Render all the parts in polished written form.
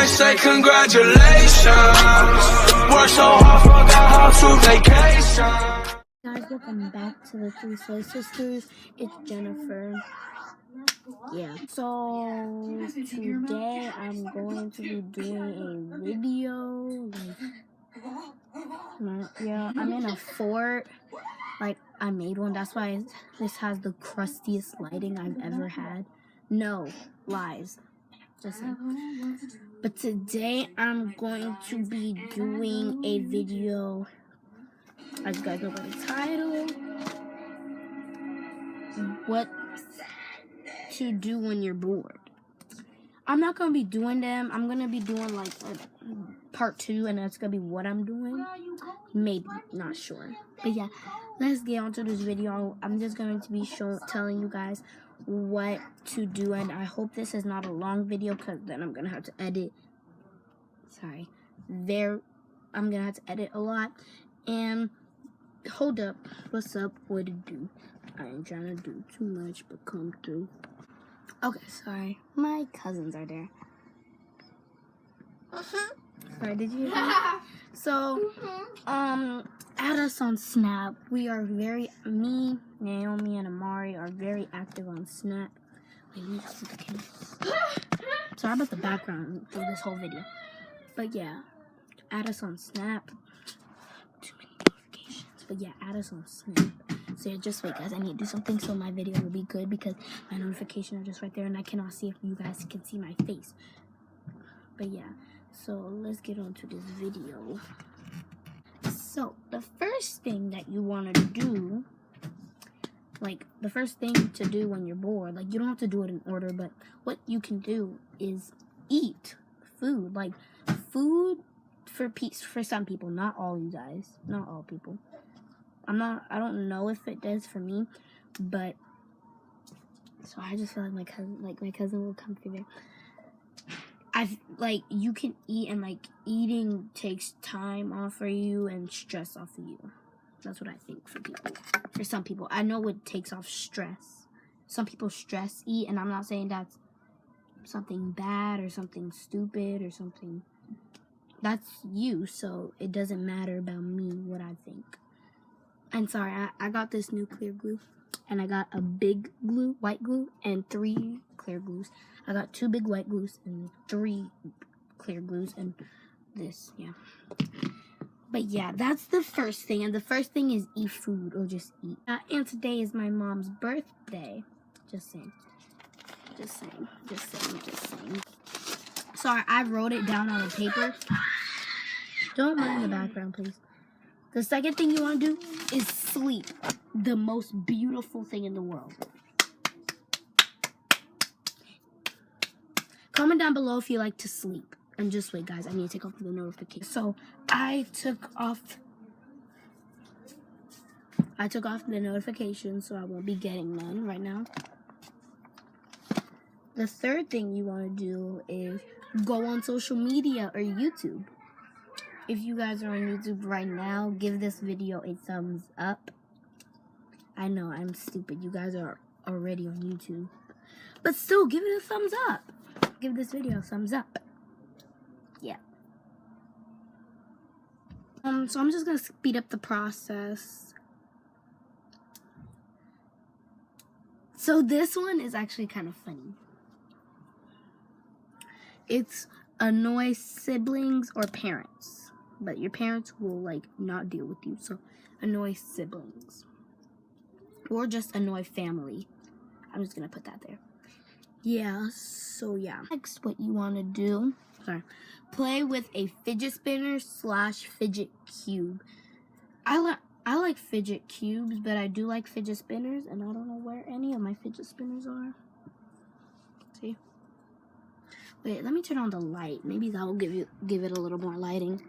might say congratulations. Work so hard, forgot how to vacation. Guys, welcome back to the Three Slay Sisters. It's Jennifer. Yeah. So today I'm going to be doing a video. Yeah, I'm in a fort. Like, I made one. That's why this has the crustiest lighting I've ever had. No lies. Just saying. But today I'm going to be doing a video. As you guys know by the title, what to do when you're bored. I'm not gonna be doing them. I'm gonna be doing like a part 2, and that's gonna be what I'm doing. Maybe, not sure. But yeah, let's get on to this video. I'm just going to be telling you guys what to do, and I hope this is not a long video because then I'm gonna have to edit. Sorry, I'm gonna have to edit a lot. And hold up, what's up? What to do? I ain't trying to do too much, but come through. Okay, sorry. My cousins are there. Sorry, did you hear that? So, add us on Snap. We are me, Naomi, and Amari are very active on Snap. Wait, let me just look at the camera. Sorry about the background for this whole video. But yeah, add us on Snap. Too many notifications. But yeah, add us on Snap. So yeah, just wait, guys. I need to do something so my video will be good because my notifications are just right there and I cannot see if you guys can see my face. But yeah, so let's get on to this video. So the first thing that you want to do, like the first thing to do when you're bored, like you don't have to do it in order, but what you can do is eat food. Like food for some people, not all you guys, not all people. I don't know if it does for me, but so I just feel like my cousin will come through there. You can eat, and like eating takes time off for you and stress off of you. That's what I think for people. For some people, I know it takes off stress. Some people stress eat, and I'm not saying that's something bad or something stupid or something. That's you, so it doesn't matter about me what I think. And sorry, I got this new clear glue, and I got a big glue, white glue, and 3 clear glues. I got 2 big white glues and 3 clear glues, and this, yeah. But yeah, that's the first thing, and the first thing is eat food, or just eat. And today is my mom's birthday. Just saying. Sorry, I wrote it down on a paper. Don't mind the background, please. The second thing you want to do is sleep. The most beautiful thing in the world. Comment down below if you like to sleep. And just wait, guys. I need to take off the notification. So I took off the notification, so I won't be getting none right now. The third thing you want to do is go on social media or YouTube. If you guys are on YouTube right now, give this video a thumbs up. I know, I'm stupid. You guys are already on YouTube. But still, give it a thumbs up. Give this video a thumbs up. Yeah. So I'm just going to speed up the process. So this one is actually kind of funny. It's annoy siblings or parents. But your parents will, like, not deal with you. So, annoy siblings. Or just annoy family. I'm just going to put that there. Yeah, so yeah. Next, what you want to do, play with a fidget spinner / fidget cube. I like fidget cubes, but I do like fidget spinners. And I don't know where any of my fidget spinners are. See? Wait, let me turn on the light. Maybe that will give it a little more lighting.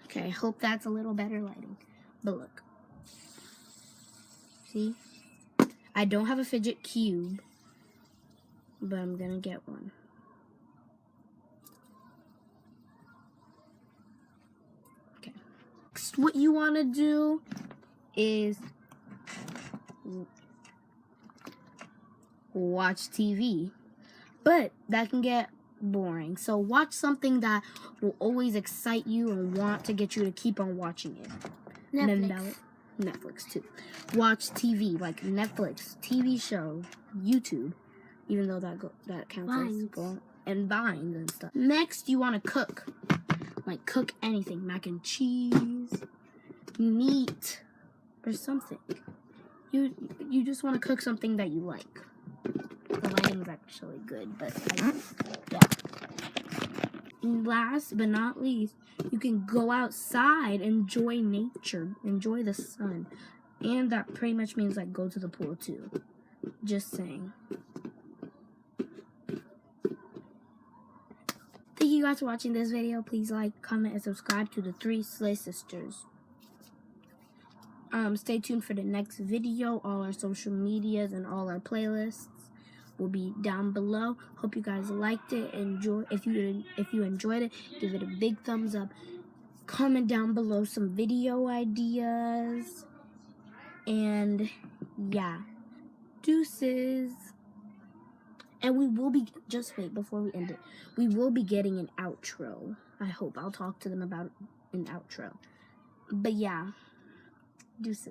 Okay, I hope that's a little better lighting. But look. See? I don't have a fidget cube, but I'm gonna get one. Okay. Next, what you want to do is watch TV. But that can get boring. So watch something that will always excite you and want to get you to keep on watching it. Netflix too. Watch TV, like Netflix, TV show, YouTube, even though that counts as go, and Vines and stuff. Next, you want to cook. Like cook anything, mac and cheese, meat, or something. You just want to cook something that you like. The lighting's actually good, but yeah. And last but not least, you can go outside, enjoy nature, enjoy the sun. And that pretty much means like go to the pool too. Just saying. Thank you guys for watching this video. Please like, comment, and subscribe to the 3 Slay Sisters. Stay tuned for the next video. All our social medias and all our playlists will be down below. Hope you guys liked it. If you enjoyed it, give it a big thumbs up. Comment down below some video ideas. And yeah, deuces. And we will be, just wait before we end it, we will be getting an outro. I hope. I'll talk to them about an outro. But yeah, deuces.